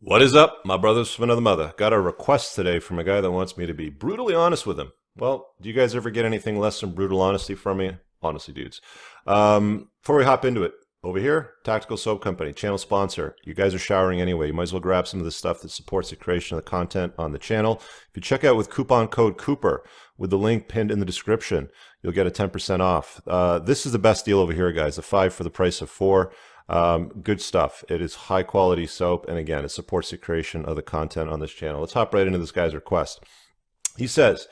What is up, my brothers from another mother? Got a request today from a guy that wants me to be brutally honest with him. Well, do you guys ever get anything less than brutal honesty from me? Honestly, dudes. Before we hop into it, over here, Tactical Soap Company, channel sponsor. You guys are showering anyway. You might as well grab some of the stuff that supports the creation of the content on the channel. If you check out with coupon code Cooper with the link pinned in the description, you'll get a 10% off. This is the best deal over here, guys. A 5 for the price of 4. Good stuff. It is high quality soap, and again, it supports the creation of the content on this channel. Let's hop right into this guy's request. He says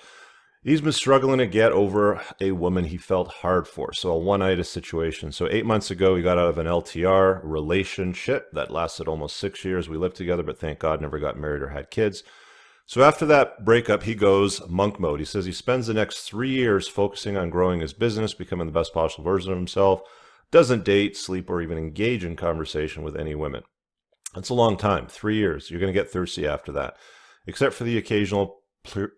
he's been struggling to get over a woman he felt hard for, so a Oneitis situation. So 8 months ago, he got out of an LTR relationship that lasted almost 6 years. We lived together, but thank God never got married or had kids. So after that breakup, he goes monk mode. He says he spends the next 3 years focusing on growing his business, becoming the best possible version of himself. Doesn't date, sleep, or even engage in conversation with any women. That's a long time, 3 years. You're going to get thirsty after that. Except for the occasional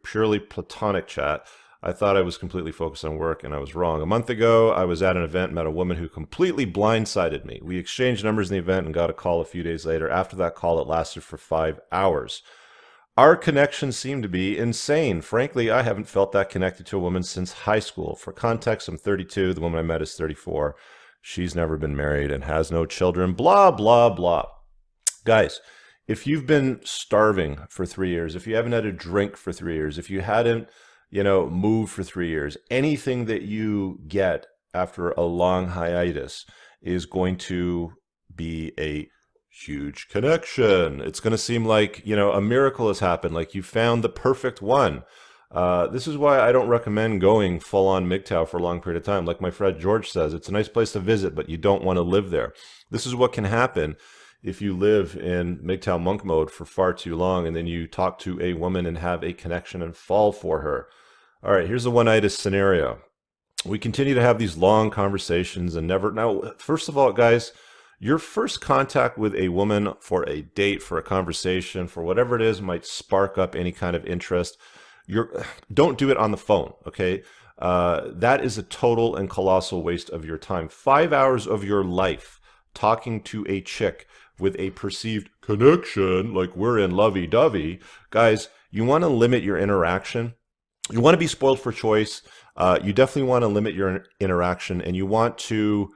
purely platonic chat, I thought I was completely focused on work, and I was wrong. A month ago, I was at an event and met a woman who completely blindsided me. We exchanged numbers in the event and got a call a few days later. After that call, it lasted for 5 hours. Our connection seemed to be insane. Frankly, I haven't felt that connected to a woman since high school. For context, I'm 32. The woman I met is 34. She's never been married and has no children, blah, blah, blah. Guys, if you've been starving for 3 years, if you haven't had a drink for 3 years, if you hadn't, moved for 3 years, anything that you get after a long hiatus is going to be a huge connection. It's going to seem like, a miracle has happened, like you found the perfect one. This is why I don't recommend going full-on MGTOW for a long period of time. Like my friend George says, it's a nice place to visit, but you don't want to live there. This is what can happen if you live in MGTOW monk mode for far too long, and then you talk to a woman and have a connection and fall for her. All right, here's the Oneitis scenario. We continue to have these long conversations and never... Now, first of all, guys, your first contact with a woman for a date, for a conversation, for whatever it is, might spark up any kind of interest. Don't do it on the phone, okay? That is a total and colossal waste of your time. 5 hours of your life talking to a chick with a perceived connection, like we're in lovey-dovey. Guys, you want to limit your interaction. You want to be spoiled for choice. You definitely want to limit your interaction, and you want to,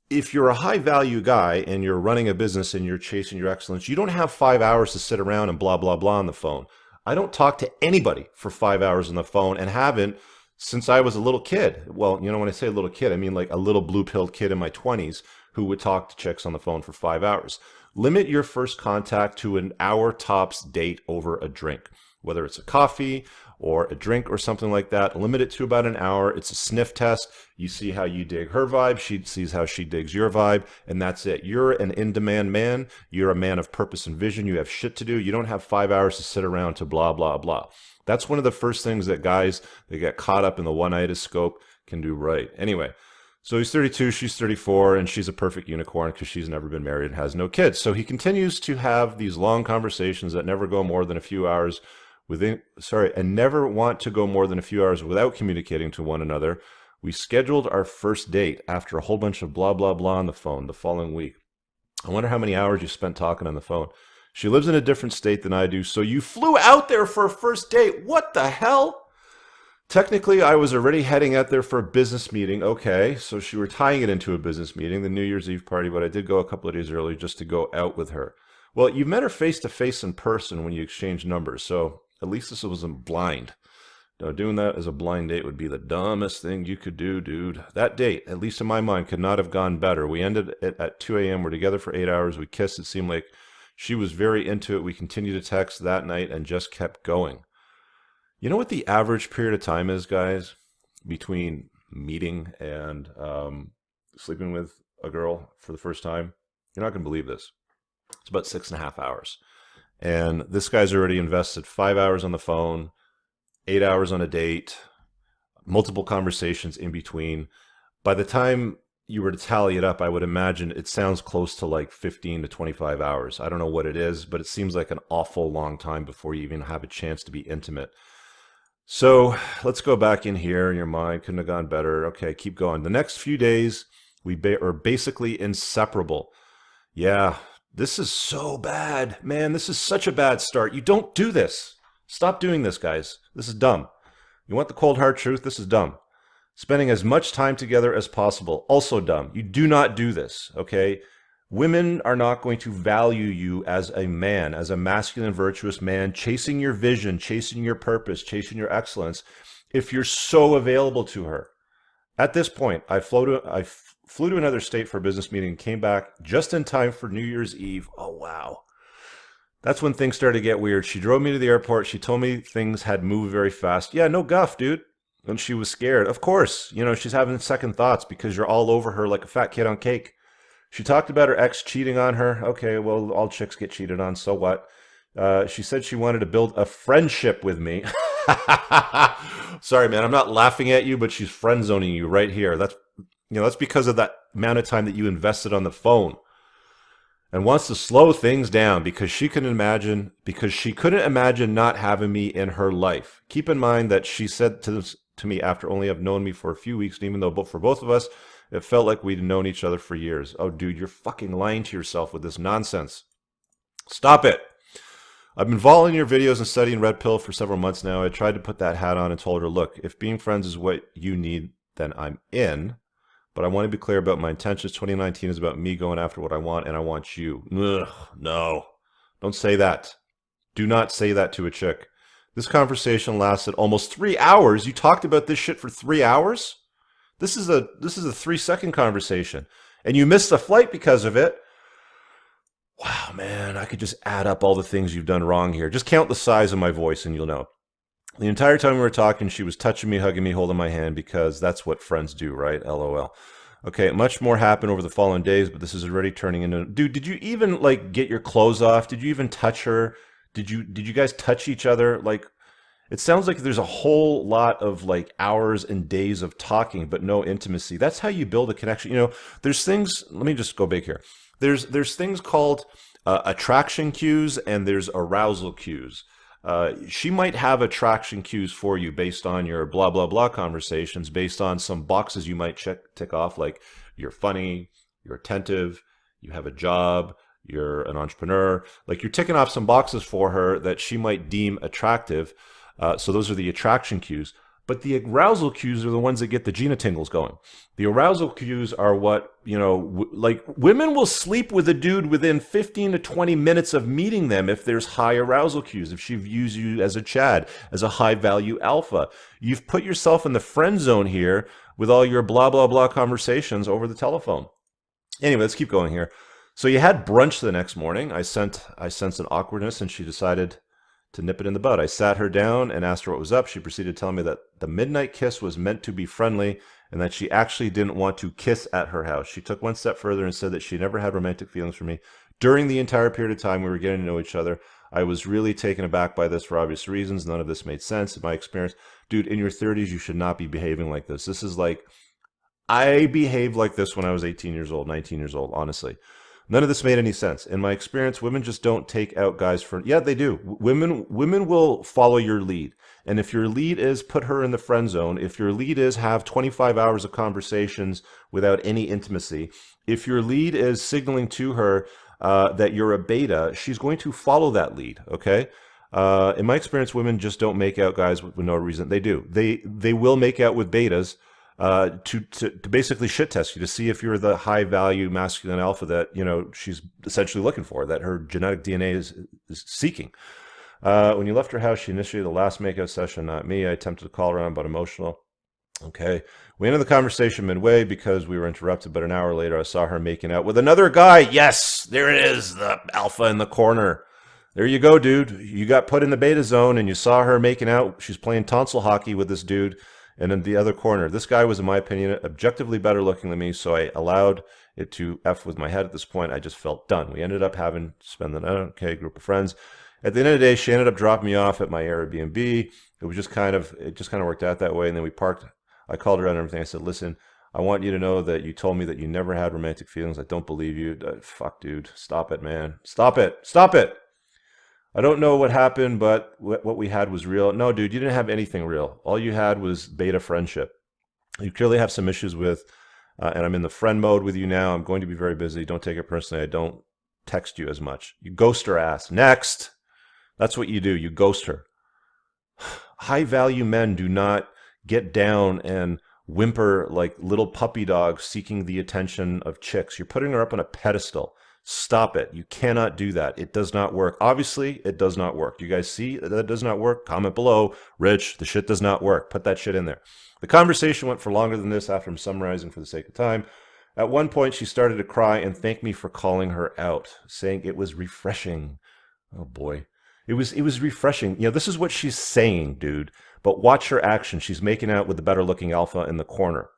if you're a high-value guy and you're running a business and you're chasing your excellence, you don't have 5 hours to sit around and blah, blah, blah on the phone. I don't talk to anybody for 5 hours on the phone, and haven't since I was a little kid. Well, when I say a little kid, I mean like a little blue-pilled kid in my 20s who would talk to chicks on the phone for 5 hours. Limit your first contact to an hour tops date over a drink, whether it's a coffee or a drink or something like that. Limit it to about an hour. It's a sniff test. You see how you dig her vibe. She sees how she digs your vibe, and that's it. You're an in-demand man. You're a man of purpose and vision. You have shit to do. You don't have 5 hours to sit around to blah, blah, blah. That's one of the first things that guys that get caught up in the Oneitis scope can do right. Anyway, so he's 32, she's 34, and she's a perfect unicorn because she's never been married and has no kids. So he continues to have these long conversations that never go more than a few hours and never want to go more than a few hours without communicating to one another. We scheduled our first date after a whole bunch of blah, blah, blah on the phone the following week. I wonder how many hours you spent talking on the phone. She lives in a different state than I do, so you flew out there for a first date. What the hell? Technically, I was already heading out there for a business meeting. Okay, so she were tying it into a business meeting, the New Year's Eve party, but I did go a couple of days early just to go out with her. Well, you met her face-to-face in person when you exchanged numbers, so at least this wasn't blind. Doing that as a blind date would be the dumbest thing you could do, dude. That date, at least in my mind, could not have gone better. We ended it at 2 a.m. We're together for 8 hours. We kissed. It seemed like she was very into it. We continued to text that night and just kept going. You know what the average period of time is, guys, between meeting and sleeping with a girl for the first time? You're not going to believe this. It's about 6.5 hours. And this guy's already invested 5 hours on the phone, 8 hours on a date, multiple conversations in between. By the time you were to tally it up, I would imagine it sounds close to like 15 to 25 hours. I don't know what it is, but it seems like an awful long time before you even have a chance to be intimate. So let's go back in here in your mind. Couldn't have gone better. Okay, keep going. The next few days, we are basically inseparable. Yeah, This is so bad, man. This is such a bad start. You don't do this. Stop doing this, guys. This is dumb. You want the cold hard truth? This is dumb. Spending as much time together as possible, also dumb. You do not do this, okay? Women are not going to value you as a man, as a masculine, virtuous man, chasing your vision, chasing your purpose, chasing your excellence, if you're so available to her. At this point, I flew to another state for a business meeting and came back just in time for New Year's Eve. Oh, wow. That's when things started to get weird. She drove me to the airport. She told me things had moved very fast. Yeah, no guff, dude. And she was scared. Of course, she's having second thoughts because you're all over her like a fat kid on cake. She talked about her ex cheating on her. Okay, well, all chicks get cheated on, so what? She said she wanted to build a friendship with me. Sorry, man, I'm not laughing at you, but she's friend zoning you right here. That's because of that amount of time that you invested on the phone. And wants to slow things down because she couldn't imagine not having me in her life. Keep in mind that she said to me after only have known me for a few weeks, and even though for both of us, it felt like we'd known each other for years. Oh, dude, you're fucking lying to yourself with this nonsense. Stop it. I've been following your videos and studying Red Pill for several months now. I tried to put that hat on and told her, look, if being friends is what you need, then I'm in. But I want to be clear about my intentions. 2019 is about me going after what I want, and I want you. Ugh, no. Don't say that. Do not say that to a chick. This conversation lasted almost 3 hours. You talked about this shit for 3 hours? This is a 3-second conversation. And you missed the flight because of it. Wow, man, I could just add up all the things you've done wrong here. Just count the size of my voice and you'll know. The entire time we were talking, she was touching me, hugging me, holding my hand, because that's what friends do, right? LOL. Okay, much more happened over the following days, but this is already turning into... Dude, did you even, get your clothes off? Did you even touch her? Did you guys touch each other? It sounds like there's a whole lot of, hours and days of talking, but no intimacy. That's how you build a connection. There's things... Let me just go big here. There's things called attraction cues, and there's arousal cues. She might have attraction cues for you based on your blah, blah, blah conversations, based on some boxes you might tick off, like you're funny, you're attentive, you have a job, you're an entrepreneur. You're ticking off some boxes for her that she might deem attractive. So those are the attraction cues. But the arousal cues are the ones that get the Gina tingles going. The arousal cues are what, women will sleep with a dude within 15 to 20 minutes of meeting them if there's high arousal cues, if she views you as a Chad, as a high-value alpha. You've put yourself in the friend zone here with all your blah, blah, blah conversations over the telephone. Anyway, let's keep going here. So you had brunch the next morning. I sensed an awkwardness, and she decided to nip it in the bud. I sat her down and asked her what was up. She proceeded to tell me that the midnight kiss was meant to be friendly and that she actually didn't want to kiss at her house. She took one step further and said that she never had romantic feelings for me. During the entire period of time we were getting to know each other, I was really taken aback by this for obvious reasons. None of this made sense in my experience. Dude, in your 30s, you should not be behaving like this. This is I behaved like this when I was 18 years old, 19 years old, honestly. None of this made any sense. In my experience, women just don't take out guys for... Yeah, they do. Women will follow your lead. And if your lead is put her in the friend zone, if your lead is have 25 hours of conversations without any intimacy, if your lead is signaling to her that you're a beta, she's going to follow that lead, okay? In my experience, women just don't make out guys with no reason. They do. They will make out with betas to basically shit test you, to see if you're the high value masculine alpha that she's essentially looking for, that her genetic DNA is seeking. When you left her house, she initiated the last makeout session, not me. I attempted to call her on, but emotional. Okay, we ended the conversation midway because we were interrupted, but an hour later I saw her making out with another guy. Yes, there it is, the alpha in the corner. There you go, dude. You got put in the beta zone and you saw her making out. She's playing tonsil hockey with this dude. And in the other corner, this guy was, in my opinion, objectively better looking than me, so I allowed it to F with my head at this point. I just felt done. We ended up having to spend the night, okay, group of friends. At the end of the day, she ended up dropping me off at my Airbnb. It just kind of worked out that way, and then we parked. I called her out and everything. I said, listen, I want you to know that you told me that you never had romantic feelings. I don't believe you. Fuck, dude. Stop it, man. Stop it. Stop it. I don't know what happened, but what we had was real. No, dude, you didn't have anything real. All you had was beta friendship. You clearly have some issues with, and I'm in the friend mode with you now. I'm going to be very busy. Don't take it personally. I don't text you as much. You ghost her ass. Next. That's what you do. You ghost her. High value men do not get down and whimper like little puppy dogs seeking the attention of chicks. You're putting her up on a pedestal. Stop it. You cannot do that. It does not work. Obviously, it does not work. Do you guys see that it does not work? Comment below. Rich, the shit does not work. Put that shit in there. The conversation went for longer than this after I'm summarizing for the sake of time. At one point, she started to cry and thank me for calling her out, saying it was refreshing. Oh boy. It was refreshing. You know, this is what she's saying, dude. But watch her action. She's making out with the better looking alpha in the corner.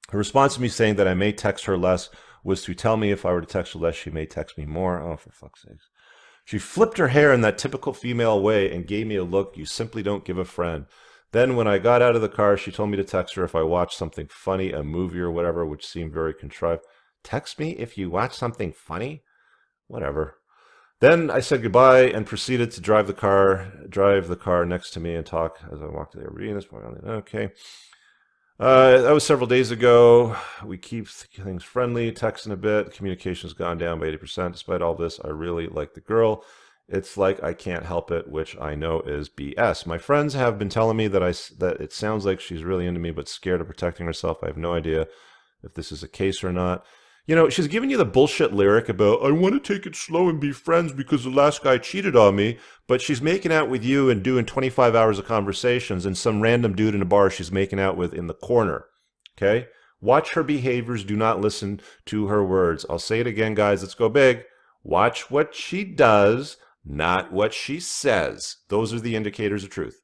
Her response to me saying that I may text her less was to tell me if I were to text her less, she may text me more. Oh, for fuck's sake. She flipped her hair in that typical female way and gave me a look you simply don't give a friend. Then when I got out of the car, she told me to text her if I watched something funny, a movie or whatever, which seemed very contrived. Text me if you watch something funny? Whatever. Then I said goodbye and proceeded to drive the car next to me and talk as I walked to the arena. Okay. That was several days ago. We keep things friendly, texting a bit. Communication's gone down by 80%. Despite all this, I really like the girl. It's like I can't help it, which I know is BS. My friends have been telling me that it sounds like she's really into me, but scared of protecting herself. I have no idea if this is a case or not. You know, she's giving you the bullshit lyric about, I want to take it slow and be friends because the last guy cheated on me, but she's making out with you and doing 25 hours of conversations and some random dude in a bar she's making out with in the corner, okay? Watch her behaviors. Do not listen to her words. I'll say it again, guys. Let's go big. Watch what she does, not what she says. Those are the indicators of truth.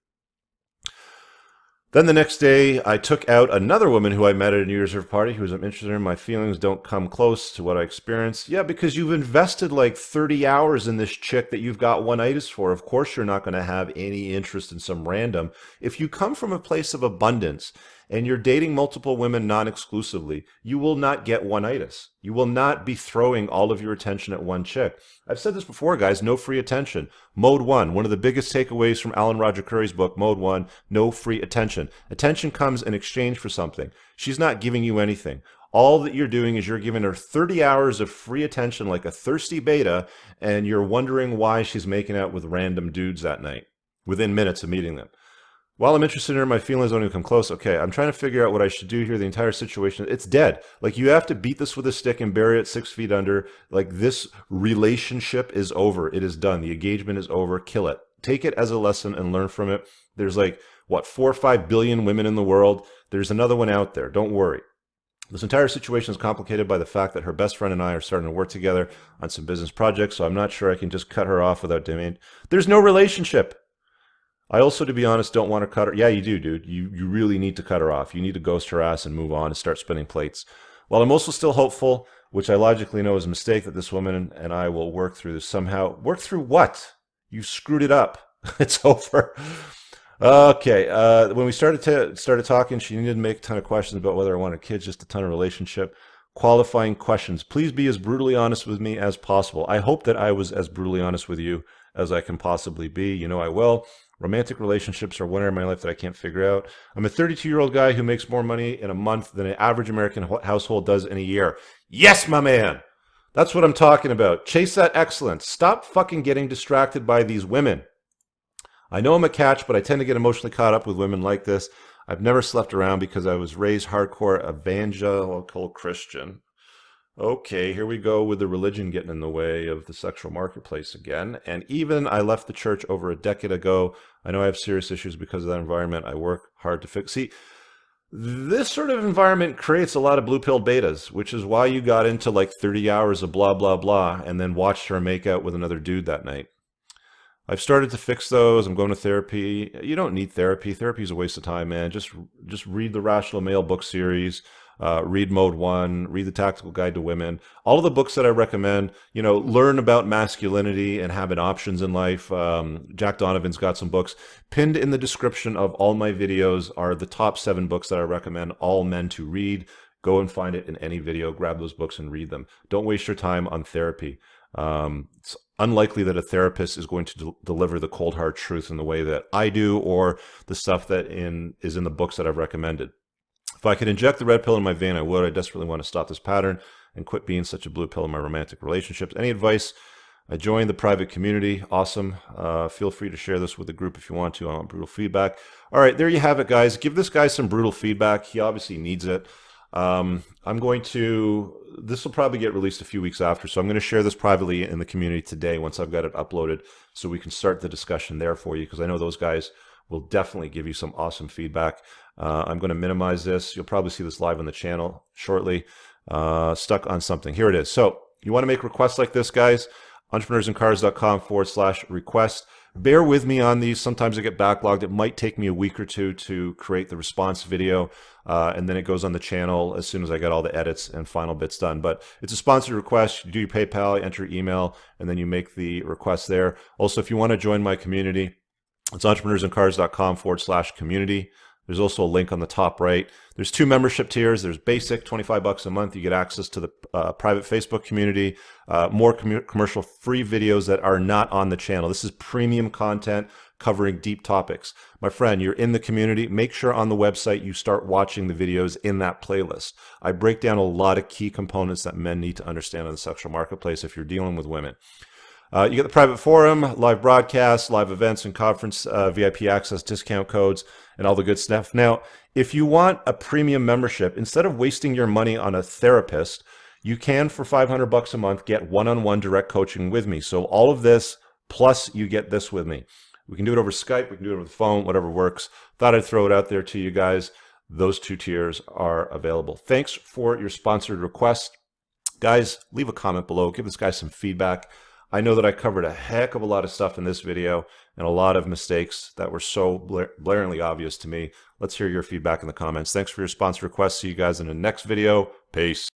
Then the next day, I took out another woman who I met at a New Year's Eve party who was interested in. My feelings don't come close to what I experienced. Yeah, because you've invested like 30 hours in this chick that you've got Oneitis for. Of course, you're not going to have any interest in some random. If you come from a place of abundance and you're dating multiple women non-exclusively, you will not get Oneitis. You will not be throwing all of your attention at one chick. I've said this before, guys, no free attention. Mode 1, one of the biggest takeaways from Alan Roger Curry's book, Mode 1, no free attention. Attention comes in exchange for something. She's not giving you anything. All that you're doing is you're giving her 30 hours of free attention like a thirsty beta, and you're wondering why she's making out with random dudes that night within minutes of meeting them. While I'm interested in her, my feelings don't even come close. Okay, I'm trying to figure out what I should do here. The entire situation, it's dead. Like, you have to beat this with a stick and bury it 6 feet under. Like, this relationship is over. It is done. The engagement is over. Kill it. Take it as a lesson and learn from it. There's like, what, 4 or 5 billion women in the world. There's another one out there. Don't worry. This entire situation is complicated by the fact that her best friend and I are starting to work together on some business projects, so I'm not sure I can just cut her off without demand. There's no relationship. I also, to be honest, don't want to cut her. Yeah, you do, dude. You really need to cut her off. You need to ghost her ass and move on and start spinning plates. While I'm also still hopeful, which I logically know is a mistake, that this woman and I will work through this somehow. Work through what? You screwed it up. It's over. Okay. When we started talking, she needed to make a ton of questions about whether I wanted kids, just a ton of relationship. Qualifying questions. Please be as brutally honest with me as possible. I hope that I was as brutally honest with you as I can possibly be. You know I will. Romantic relationships are one area of my life that I can't figure out. I'm a 32-year-old guy who makes more money in a month than an average American household does in a year. Yes, my man. That's what I'm talking about. Chase that excellence. Stop fucking getting distracted by these women. I know I'm a catch, but I tend to get emotionally caught up with women like this. I've never slept around because I was raised hardcore evangelical Christian. Okay, here we go with the religion getting in the way of the sexual marketplace again. And even I left the church over a decade ago. I know I have serious issues because of that environment. I work hard to fix. See, this sort of environment creates a lot of blue-pilled betas, which is why you got into like 30 hours of blah, blah, blah, and then watched her make out with another dude that night. I've started to fix those. I'm going to therapy. You don't need therapy. Therapy is a waste of time, man. Just read the Rational Male book series. Read Mode 1, read The Tactical Guide to Women. All of the books that I recommend, you know, learn about masculinity and having options in life. Jack Donovan's got some books. Pinned in the description of all my videos are the top 7 books that I recommend all men to read. Go and find it in any video. Grab those books and read them. Don't waste your time on therapy. It's unlikely that a therapist is going to deliver the cold hard truth in the way that I do, or the stuff that is in the books that I've recommended. If I could inject the red pill in my vein, I would. I desperately want to stop this pattern. and quit being such a blue pill in my romantic relationships. Any advice? I joined the private community. Awesome. Feel free to share this with the group if you want to. I want brutal feedback. All right, there you have it, guys. Give this guy some brutal feedback. He obviously needs it. This will probably get released a few weeks after, so I'm going to share this privately in the community today once I've got it uploaded so we can start the discussion there for you, because I know those guys will definitely give you some awesome feedback. I'm going to minimize this. You'll probably see this live on the channel shortly. Stuck on something. Here it is. So you want to make requests like this, guys? entrepreneursandcars.com/request. Bear with me on these. Sometimes I get backlogged. It might take me a week or two to create the response video, and then it goes on the channel as soon as I get all the edits and final bits done. But it's a sponsored request. You do your PayPal, enter your email, and then you make the request there. Also, if you want to join my community, it's entrepreneursandcars.com/community. There's also a link on the top right. There's 2 membership tiers. There's basic, $25 a month. You get access to the private Facebook community, more commercial-free videos that are not on the channel. This is premium content covering deep topics. My friend, you're in the community. Make sure on the website you start watching the videos in that playlist. I break down a lot of key components that men need to understand in the sexual marketplace if you're dealing with women. You get the private forum, live broadcasts, live events and conference VIP access, discount codes, and all the good stuff. Now, if you want a premium membership, instead of wasting your money on a therapist, you can, for $500 a month, get one-on-one direct coaching with me. So all of this, plus you get this with me. We can do it over Skype, we can do it over the phone, whatever works. Thought I'd throw it out there to you guys. Those 2 tiers are available. Thanks for your sponsored request. Guys, leave a comment below. Give this guy some feedback. I know that I covered a heck of a lot of stuff in this video and a lot of mistakes that were so blaringly obvious to me. Let's hear your feedback in the comments. Thanks for your sponsor request. See you guys in the next video. Peace.